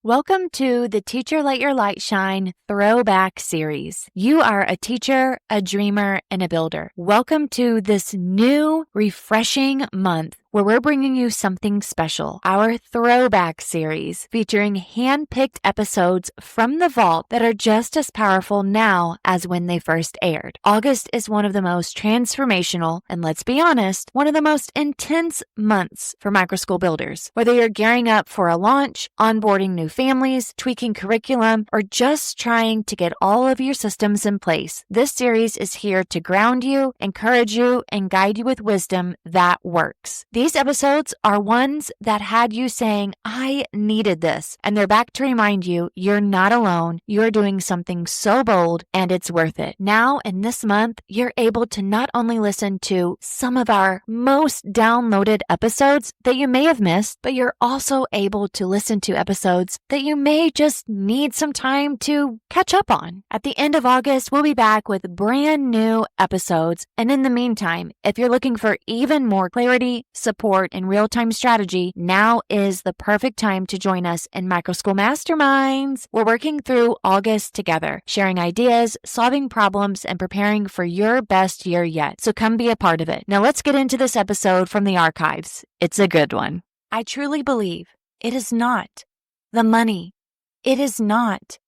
Welcome to the Teacher Let Your Light Shine Throwback Series. You are a teacher, a dreamer, and a builder. Welcome to this new, refreshing month where we're bringing you something special, our Throwback Series, featuring hand-picked episodes from the vault that are just as powerful now as when they first aired. August is one of the most transformational, and let's be honest, one of the most intense months for microschool builders. Whether you're gearing up for a launch, onboarding new families, tweaking curriculum, or just trying to get all of your systems in place, this series is here to ground you, encourage you, and guide you with wisdom that works. These episodes are ones that had you saying, I needed this, and they're back to remind you you're not alone, you're doing something so bold, and it's worth it. Now, in this month, you're able to not only listen to some of our most downloaded episodes that you may have missed, but you're also able to listen to episodes that you may just need some time to catch up on. At the end of August, we'll be back with brand new episodes, and in the meantime, if you're looking for even more clarity, support, and real-time strategy, now is the perfect time to join us in Microschool Masterminds. We're working through August together, sharing ideas, solving problems, and preparing for your best year yet. So come be a part of it. Now let's get into this episode from the archives. It's a good one. I truly believe it is not the money. It is not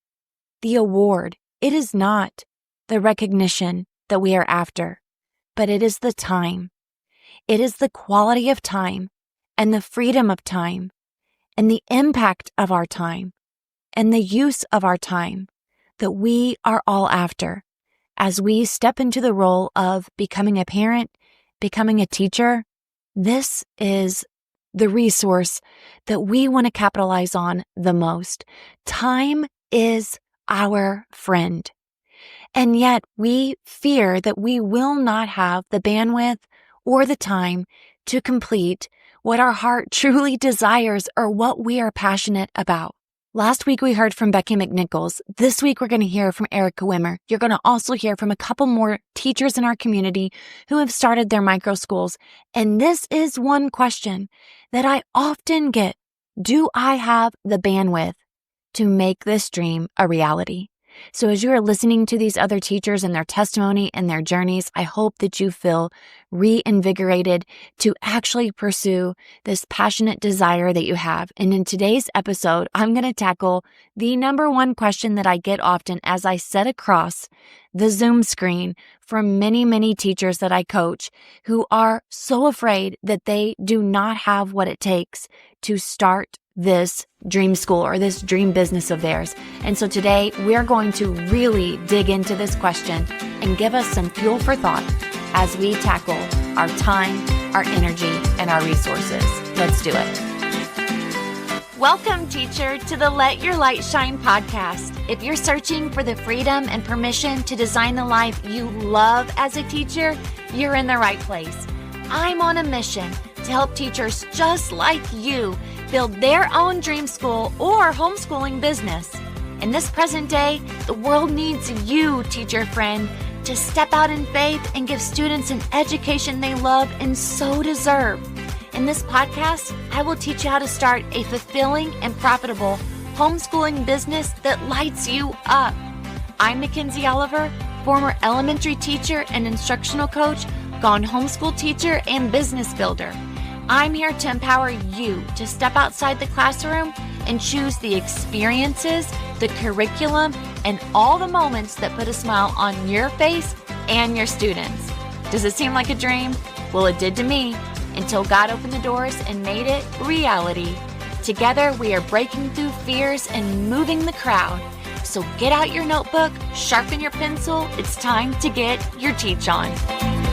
the award. It is not the recognition that we are after, but it is the time. It is the quality of time and the freedom of time and the impact of our time and the use of our time that we are all after as we step into the role of becoming a parent, becoming a teacher. This is the resource that we want to capitalize on the most. Time is our friend. And yet we fear that we will not have the bandwidth or the time to complete what our heart truly desires or what we are passionate about. Last week, we heard from Becky McNichols. This week, we're going to hear from Erica Wimmer. You're going to also hear from a couple more teachers in our community who have started their micro schools. And this is one question that I often get. Do I have the bandwidth to make this dream a reality? So as you are listening to these other teachers and their testimony and their journeys, I hope that you feel reinvigorated to actually pursue this passionate desire that you have. And in today's episode, I'm going to tackle the number one question that I get often as I sit across the Zoom screen from many, many teachers that I coach who are so afraid that they do not have what it takes to start this dream school or this dream business of theirs. And so today we're going to really dig into this question and give us some fuel for thought as we tackle our time, our energy, and our resources. Let's do it. Welcome, teacher, to the Let Your Light Shine podcast. If you're searching for the freedom and permission to design the life you love as a teacher, you're in the right place. I'm on a mission to help teachers just like you build their own dream school or homeschooling business. In this present day, the world needs you, teacher friend, to step out in faith and give students an education they love and so deserve. In this podcast, I will teach you how to start a fulfilling and profitable homeschooling business that lights you up. I'm Mackenzie Oliver, former elementary teacher and instructional coach, gone homeschool teacher and business builder. I'm here to empower you to step outside the classroom and choose the experiences, the curriculum, and all the moments that put a smile on your face and your students. Does it seem like a dream? Well, it did to me until God opened the doors and made it reality. Together, we are breaking through fears and moving the crowd. So get out your notebook, sharpen your pencil. It's time to get your teach on.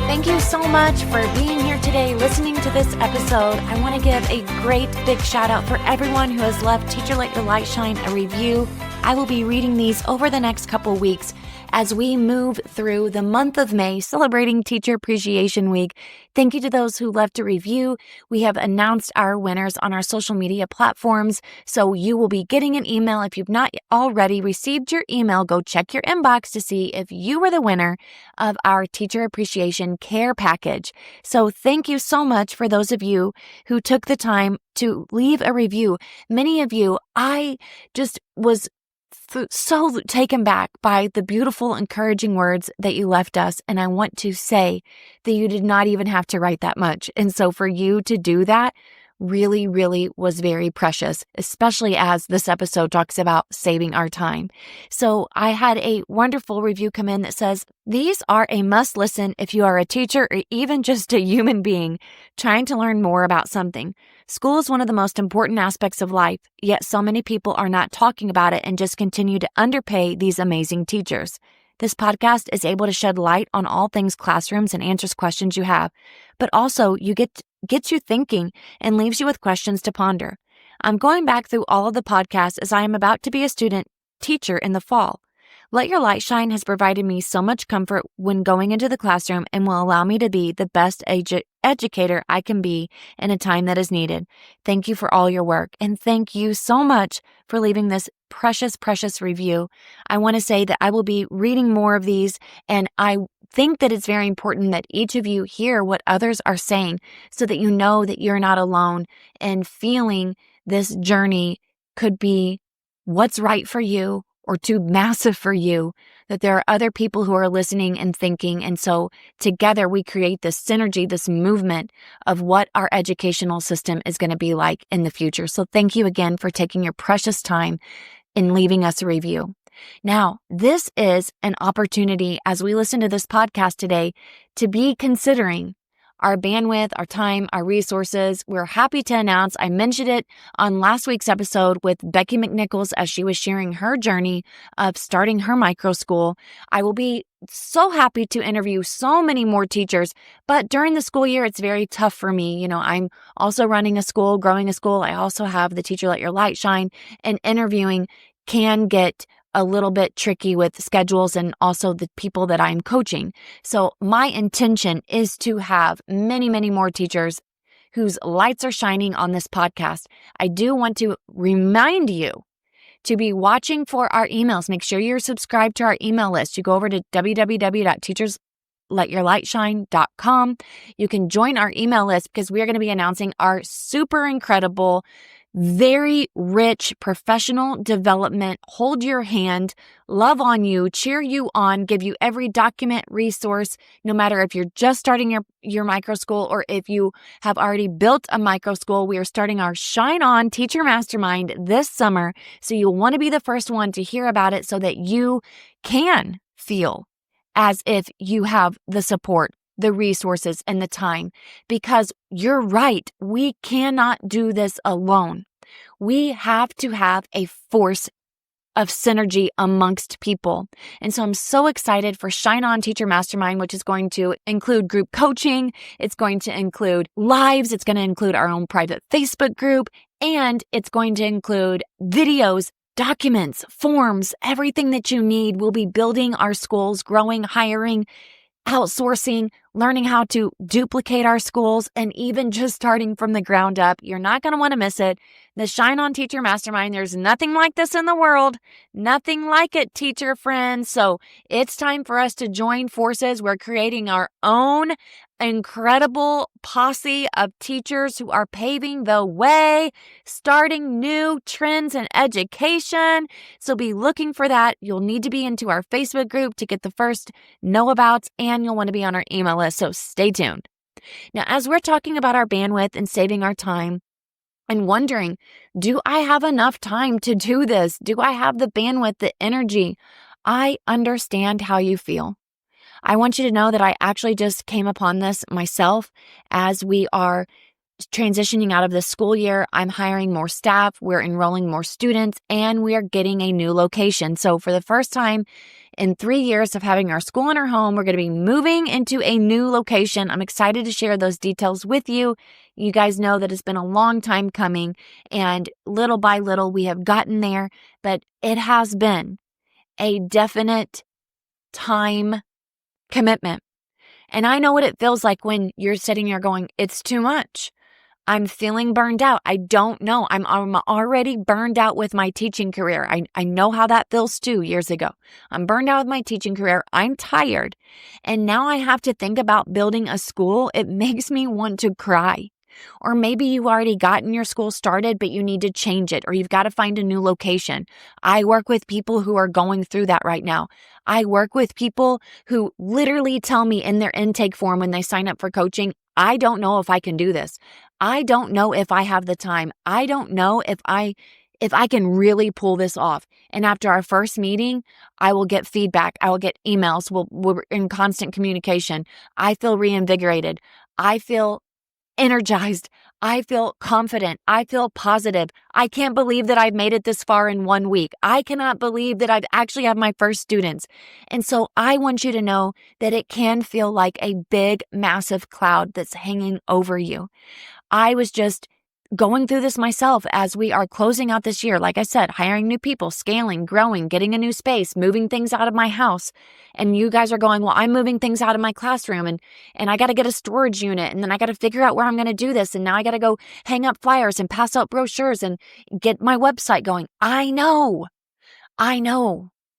Thank you so much for being here today, listening to this episode. I want to give a great big shout out for everyone who has left Teacher Let Your Light Shine a review. I will be reading these over the next couple weeks as we move through the month of May celebrating Teacher Appreciation Week. Thank you to those who left a review. We have announced our winners on our social media platforms, so you will be getting an email. If you've not already received your email, go check your inbox to see if you were the winner of our Teacher Appreciation Care Package. So thank you so much for those of you who took the time to leave a review. Many of you, I just was so taken back by the beautiful, encouraging words that you left us. And I want to say that you did not even have to write that much. And so for you to do that really, really was very precious, especially as this episode talks about saving our time. So I had a wonderful review come in that says, these are a must listen if you are a teacher or even just a human being trying to learn more about something. School is one of the most important aspects of life, yet so many people are not talking about it and just continue to underpay these amazing teachers. This podcast is able to shed light on all things classrooms and answers questions you have, but also gets you thinking and leaves you with questions to ponder. I'm going back through all of the podcasts as I am about to be a student teacher in the fall. Let Your Light Shine has provided me so much comfort when going into the classroom and will allow me to be the best educator I can be in a time that is needed. Thank you for all your work, and thank you so much for leaving this precious, precious review. I want to say that I will be reading more of these, and I think that it's very important that each of you hear what others are saying so that you know that you're not alone and feeling this journey could be what's right for you or too massive for you, that there are other people who are listening and thinking. And so together we create this synergy, this movement of what our educational system is going to be like in the future. So thank you again for taking your precious time in leaving us a review. Now, this is an opportunity as we listen to this podcast today to be considering our bandwidth, our time, our resources. We're happy to announce, I mentioned it on last week's episode with Becky McNichols as she was sharing her journey of starting her micro school. I will be so happy to interview so many more teachers, but during the school year, it's very tough for me. You know, I'm also running a school, growing a school. I also have the Teacher Let Your Light Shine, and interviewing can get a little bit tricky with schedules and also the people that I'm coaching. So my intention is to have many, many more teachers whose lights are shining on this podcast. I do want to remind you to be watching for our emails. Make sure you're subscribed to our email list. You go over to www.teachersletyourlightshine.com. You can join our email list because we are going to be announcing our super incredible, very rich professional development, hold your hand, love on you, cheer you on, give you every document, resource, no matter if you're just starting your micro school or if you have already built a micro school. We are starting our Shine On Teacher Mastermind this summer, so you'll want to be the first one to hear about it so that you can feel as if you have the support, the resources, and the time. Because you're right, we cannot do this alone. We have to have a force of synergy amongst people. And so I'm so excited for Shine On Teacher Mastermind, which is going to include group coaching. It's going to include lives. It's going to include our own private Facebook group, and it's going to include videos, documents, forms, everything that you need. We'll be building our schools, growing, hiring, outsourcing, learning how to duplicate our schools, and even just starting from the ground up. You're not going to want to miss it. The Shine On Teacher Mastermind, there's nothing like this in the world. Nothing like it, teacher friends. So it's time for us to join forces. We're creating our own incredible posse of teachers who are paving the way, starting new trends in education. So be looking for that. You'll need to be into our Facebook group to get the first know-abouts, and you'll want to be on our email list. So stay tuned. Now, as we're talking about our bandwidth and saving our time and wondering, do I have enough time to do this? Do I have the bandwidth, the energy? I understand how you feel. I want you to know that I actually just came upon this myself as we are transitioning out of the school year. I'm hiring more staff, we're enrolling more students, and we are getting a new location. So for the first time in 3 years of having our school in our home, we're going to be moving into a new location. I'm excited to share those details with you. You guys know that it's been a long time coming, and little by little we have gotten there, but it has been a definite time commitment. And I know what it feels like when you're sitting here going, it's too much. I'm feeling burned out. I don't know. I'm already burned out with my teaching career. I know how that feels too years ago. I'm burned out with my teaching career. I'm tired. And now I have to think about building a school. It makes me want to cry. Or maybe you've already gotten your school started, but you need to change it, or you've got to find a new location. I work with people who are going through that right now. I work with people who literally tell me in their intake form when they sign up for coaching, I don't know if I can do this. I don't know if I have the time. I don't know if I can really pull this off. And after our first meeting, I will get feedback. I will get emails. We're in constant communication. I feel reinvigorated. I feel energized. I feel confident. I feel positive. I can't believe that I've made it this far in 1 week. I cannot believe that I've actually had my first students. And so I want you to know that it can feel like a big, massive cloud that's hanging over you. I was just going through this myself as we are closing out this year. Like I said, hiring new people, scaling, growing, getting a new space, moving things out of my house. And you guys are going, well, I'm moving things out of my classroom and I got to get a storage unit. And then I got to figure out where I'm going to do this. And now I got to go hang up flyers and pass out brochures and get my website going. I know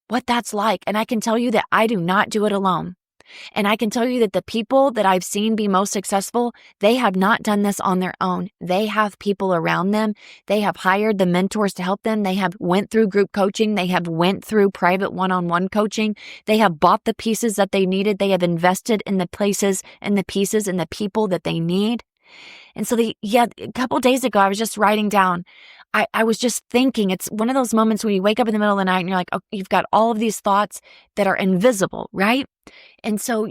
what that's like. And I can tell you that I do not do it alone. And I can tell you that the people that I've seen be most successful, they have not done this on their own. They have people around them. They have hired the mentors to help them. They have went through group coaching. They have went through private one-on-one coaching. They have bought the pieces that they needed. They have invested in the places and the pieces and the people that they need. And so a couple of days ago, I was just writing down, I was just thinking, it's one of those moments when you wake up in the middle of the night and you're like, oh, you've got all of these thoughts that are invisible, right? And so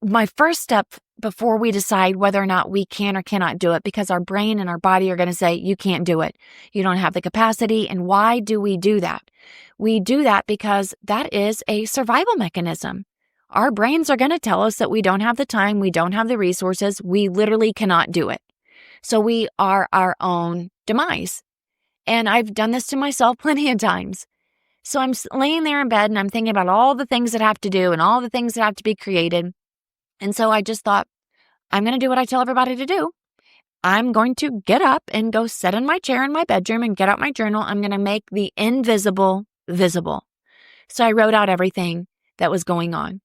my first step before we decide whether or not we can or cannot do it, because our brain and our body are going to say, you can't do it. You don't have the capacity. And why do we do that? We do that because that is a survival mechanism. Our brains are going to tell us that we don't have the time, we don't have the resources, we literally cannot do it. So we are our own demise. And I've done this to myself plenty of times. So I'm laying there in bed and I'm thinking about all the things that I have to do and all the things that have to be created. And so I just thought, I'm going to do what I tell everybody to do. I'm going to get up and go sit in my chair in my bedroom and get out my journal. I'm going to make the invisible visible. So I wrote out everything that was going on.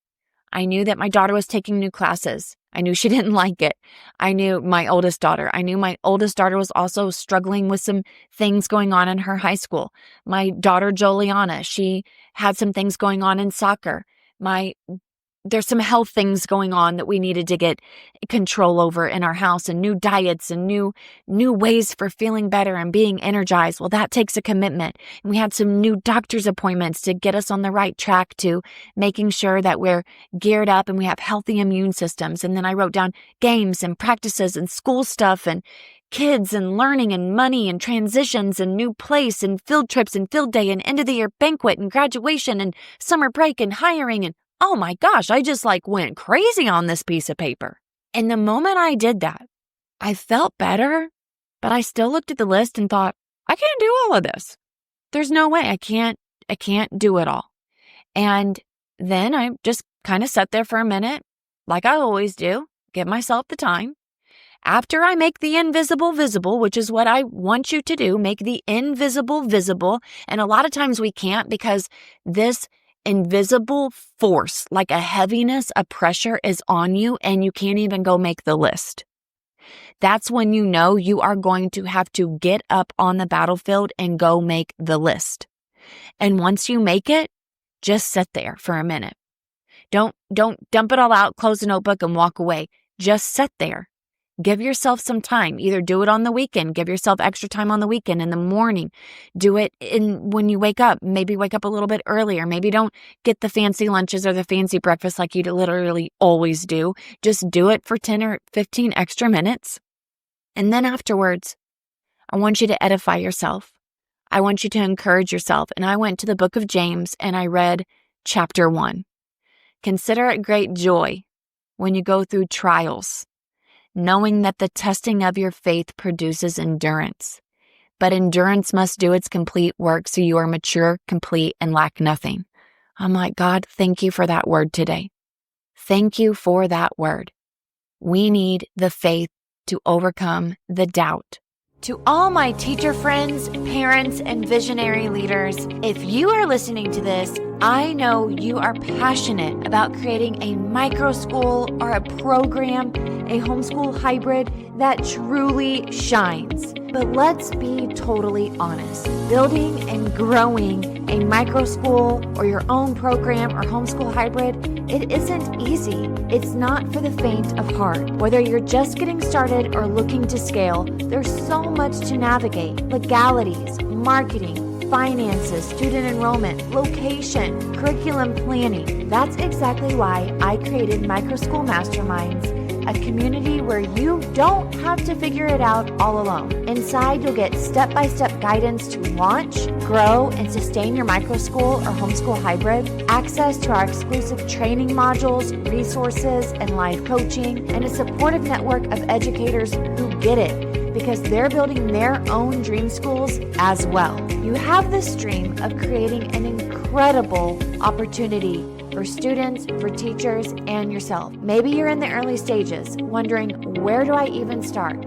I knew that my daughter was taking new classes. I knew she didn't like it. I knew my oldest daughter was also struggling with some things going on in her high school. My daughter, Joliana, she had some things going on in soccer. There's some health things going on that we needed to get control over in our house, and new diets and new ways for feeling better and being energized. Well, that takes a commitment. And we had some new doctor's appointments to get us on the right track to making sure that we're geared up and we have healthy immune systems. And then I wrote down games and practices and school stuff and kids and learning and money and transitions and new place and field trips and field day and end of the year banquet and graduation and summer break and hiring. And oh my gosh, I just went crazy on this piece of paper. And the moment I did that, I felt better, but I still looked at the list and thought, I can't do all of this. There's no way I can't do it all. And then I just kind of sat there for a minute, like I always do, give myself the time. After I make the invisible visible, which is what I want you to do, make the invisible visible. And a lot of times we can't because this invisible force, like a heaviness, a pressure is on you and you can't even go make the list. That's when you know you are going to have to get up on the battlefield and go make the list. And once you make it, just sit there for a minute. Don't dump it all out, close the notebook and walk away. Just sit there. Give yourself some time. Either do it on the weekend. Give yourself extra time on the weekend in the morning. Do it when you wake up. Maybe wake up a little bit earlier. Maybe don't get the fancy lunches or the fancy breakfast like you literally always do. Just do it for 10 or 15 extra minutes. And then afterwards, I want you to edify yourself. I want you to encourage yourself. And I went to the book of James and I read chapter 1. Consider it great joy when you go through trials, knowing that the testing of your faith produces endurance. But endurance must do its complete work so you are mature, complete, and lack nothing. I'm like, God, thank you for that word today. Thank you for that word. We need the faith to overcome the doubt. To all my teacher friends, parents, and visionary leaders, if you are listening to this, I know you are passionate about creating a micro school or a program, a homeschool hybrid that truly shines. But let's be totally honest. Building and growing a micro school or your own program or homeschool hybrid, it isn't easy. It's not for the faint of heart. Whether you're just getting started or looking to scale, there's so much to navigate. Legalities, marketing, finances, student enrollment, location, curriculum planning. That's exactly why I created Microschool Masterminds, a community where you don't have to figure it out all alone. Inside, you'll get step-by-step guidance to launch, grow, and sustain your microschool or homeschool hybrid, access to our exclusive training modules, resources, and live coaching, and a supportive network of educators who get it because they're building their own dream schools as well. You have this dream of creating an incredible opportunity for students, for teachers, and yourself. Maybe you're in the early stages, wondering, where do I even start?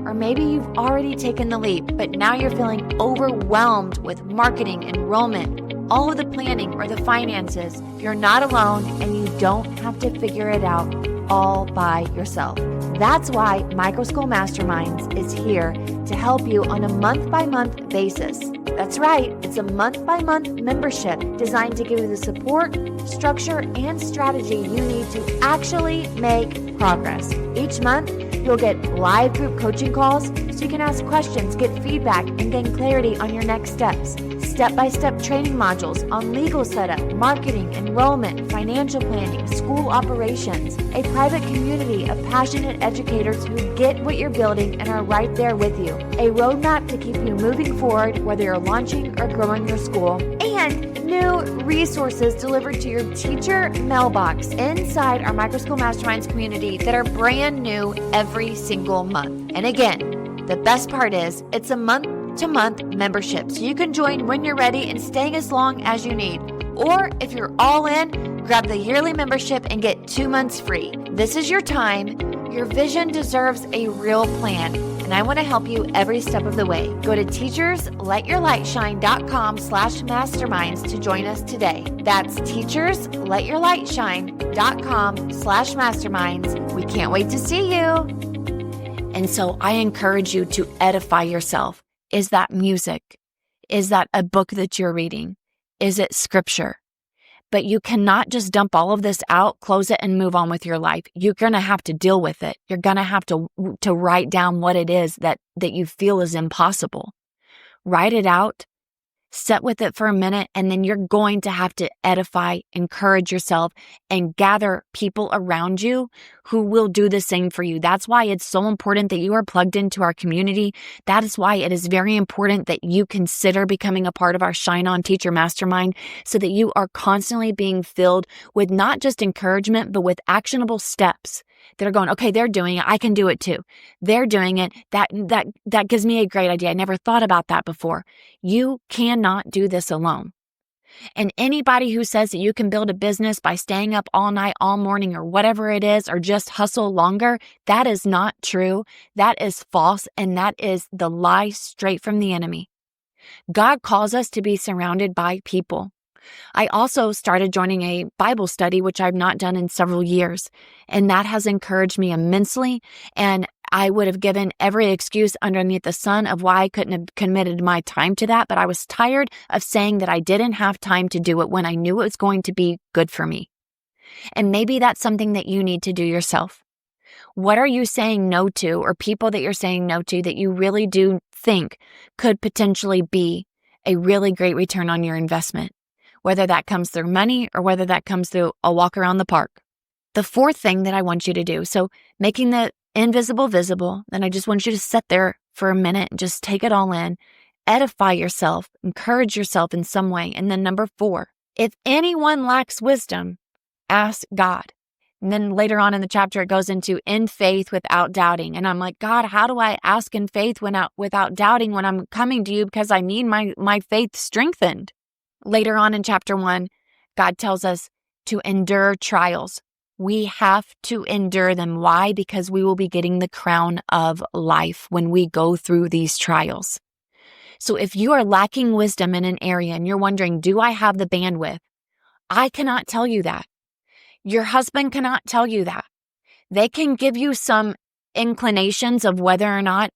Or maybe you've already taken the leap, but now you're feeling overwhelmed with marketing, enrollment, all of the planning or the finances. You're not alone, and you don't have to figure it out all by yourself. That's why Microschool Masterminds is here to help you on a month-by-month basis. That's right, it's a month-by-month membership designed to give you the support, structure, and strategy you need to actually make progress. Each month, you'll get live group coaching calls so you can ask questions, get feedback, and gain clarity on your next steps. Step-by-step training modules on legal setup, marketing, enrollment, financial planning, school operations, a private community of passionate educators who get what you're building and are right there with you, a roadmap to keep you moving forward whether you're launching or growing your school, and new resources delivered to your teacher mailbox inside our Microschool Masterminds community that are brand new every single month. And again, the best part is it's a month-to-month membership, so you can join when you're ready and staying as long as you need. Or if you're all in, grab the yearly membership and get 2 months free. This is your time. Your vision deserves a real plan, and I want to help you every step of the way. Go to teachersletyourlightshine.com/masterminds to join us today. That's teachersletyourlightshine.com/masterminds. We can't wait to see you. And so I encourage you to edify yourself. Is that music? Is that a book that you're reading? Is it scripture? But you cannot just dump all of this out, close it, and move on with your life. You're going to have to deal with it. You're going to have to write down what it is that you feel is impossible. Write it out. Sit with it for a minute, and then you're going to have to edify, encourage yourself, and gather people around you who will do the same for you. That's why it's so important that you are plugged into our community. That is why it is very important that you consider becoming a part of our Shine On Teacher Mastermind so that you are constantly being filled with not just encouragement, but with actionable steps that are going, okay, they're doing it. I can do it too. They're doing it. That gives me a great idea. I never thought about that before. You cannot do this alone. And anybody who says that you can build a business by staying up all night, all morning, or whatever it is, or just hustle longer, that is not true. That is false. And that is the lie straight from the enemy. God calls us to be surrounded by people. I also started joining a Bible study, which I've not done in several years, and that has encouraged me immensely. And I would have given every excuse underneath the sun of why I couldn't have committed my time to that, but I was tired of saying that I didn't have time to do it when I knew it was going to be good for me. And maybe that's something that you need to do yourself. What are you saying no to, or people that you're saying no to that you really do think could potentially be a really great return on your investment? Whether that comes through money or whether that comes through a walk around the park. The fourth thing that I want you to do, so making the invisible visible, then I just want you to sit there for a minute and just take it all in, edify yourself, encourage yourself in some way. And then number 4, if anyone lacks wisdom, ask God. And then later on in the chapter, it goes into in faith without doubting. And I'm like, God, how do I ask in faith without doubting when I'm coming to you because I need my faith strengthened? Later on in chapter 1, God tells us to endure trials. We have to endure them. Why? Because we will be getting the crown of life when we go through these trials. So if you are lacking wisdom in an area and you're wondering, do I have the bandwidth? I cannot tell you that. Your husband cannot tell you that. They can give you some inclinations of whether or not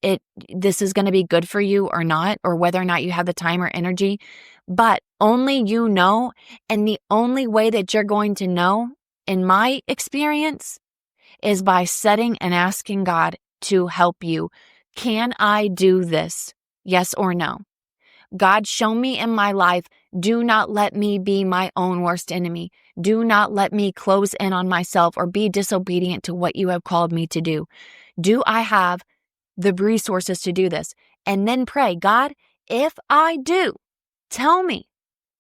this is going to be good for you or not, or whether or not you have the time or energy, but only you know. And the only way that you're going to know, in my experience, is by setting and asking God to help you. Can I do this? Yes or no? God, show me in my life. Do not let me be my own worst enemy. Do not let me close in on myself or be disobedient to what you have called me to do. Do I have the resources to do this? And then pray, God, if I do, tell me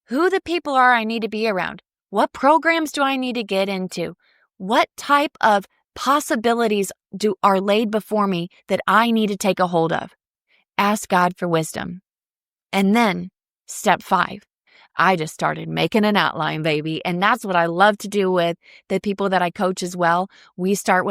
who the people are I need to be around. What programs do I need to get into? What type of possibilities are laid before me that I need to take a hold of? Ask God for wisdom. And then step 5, I just started making an outline, baby. And that's what I love to do with the people that I coach as well. We start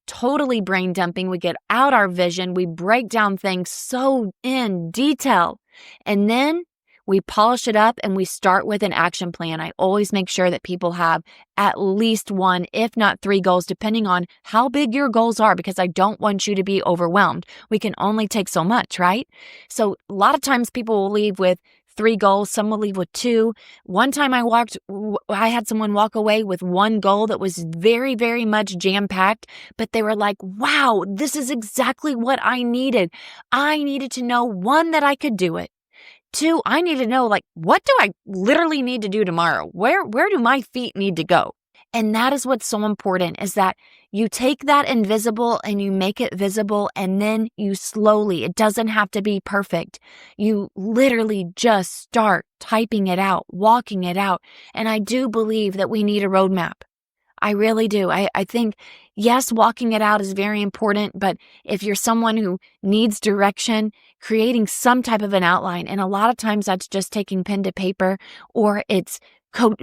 totally brain dumping. We get out our vision. We break down things so in detail. And then we polish it up and we start with an action plan. I always make sure that people have at least 1, if not 3 goals, depending on how big your goals are, because I don't want you to be overwhelmed. We can only take so much, right? So a lot of times people will leave with 3 goals. Some will leave with 2. One time I had someone walk away with 1 goal that was very, very much jam-packed, but they were like, wow, this is exactly what I needed. I needed to know, 1, that I could do it. 2, I need to know, what do I literally need to do tomorrow? Where do my feet need to go? And that is what's so important, is that you take that invisible and you make it visible, and then you slowly, it doesn't have to be perfect. You literally just start typing it out, walking it out. And I do believe that we need a roadmap. I really do. I think, yes, walking it out is very important, but if you're someone who needs direction, creating some type of an outline, and a lot of times that's just taking pen to paper, or it's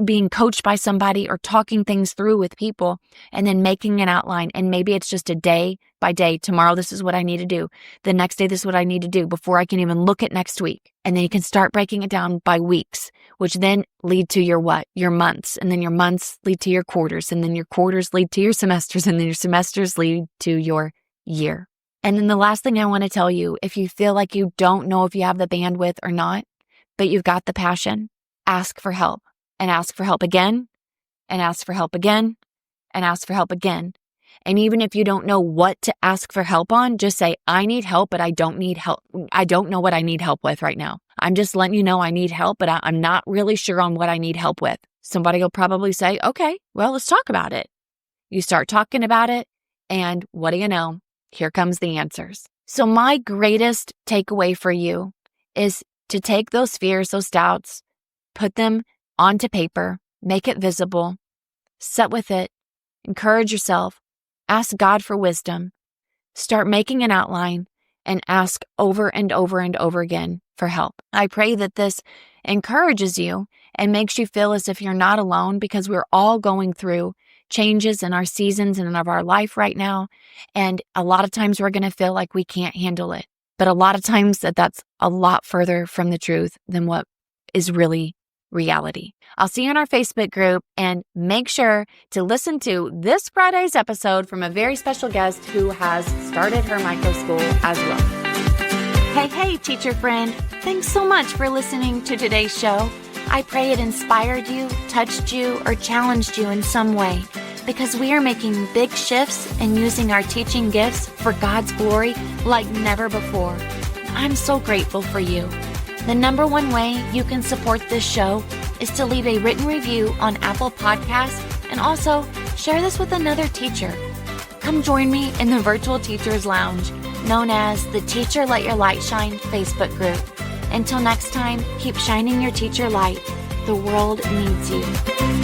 being coached by somebody or talking things through with people and then making an outline. And maybe it's just a day by day. Tomorrow, this is what I need to do. The next day, this is what I need to do before I can even look at next week. And then you can start breaking it down by weeks, which then lead to your months. And then your months lead to your quarters. And then your quarters lead to your semesters. And then your semesters lead to your year. And then the last thing I want to tell you, if you feel like you don't know if you have the bandwidth or not, but you've got the passion, ask for help. And ask for help again, and ask for help again, and ask for help again. And even if you don't know what to ask for help on, just say, I need help, but I don't need help. I don't know what I need help with right now. I'm just letting you know I need help, but I'm not really sure on what I need help with. Somebody will probably say, okay, well, let's talk about it. You start talking about it, and what do you know? Here comes the answers. So my greatest takeaway for you is to take those fears, those doubts, put them onto paper, make it visible, sit with it, encourage yourself, ask God for wisdom, start making an outline, and ask over and over and over again for help. I pray that this encourages you and makes you feel as if you're not alone, because we're all going through changes in our seasons and of our life right now. And a lot of times we're going to feel like we can't handle it. But a lot of times that's a lot further from the truth than what is really reality. I'll see you in our Facebook group, and make sure to listen to this Friday's episode from a very special guest who has started her microschool as well. Hey, teacher friend. Thanks so much for listening to today's show. I pray it inspired you, touched you, or challenged you in some way, because we are making big shifts and using our teaching gifts for God's glory like never before. I'm so grateful for you. The number one way you can support this show is to leave a written review on Apple Podcasts, and also share this with another teacher. Come join me in the Virtual Teachers Lounge, known as the Teacher Let Your Light Shine Facebook group. Until next time, keep shining your teacher light. The world needs you.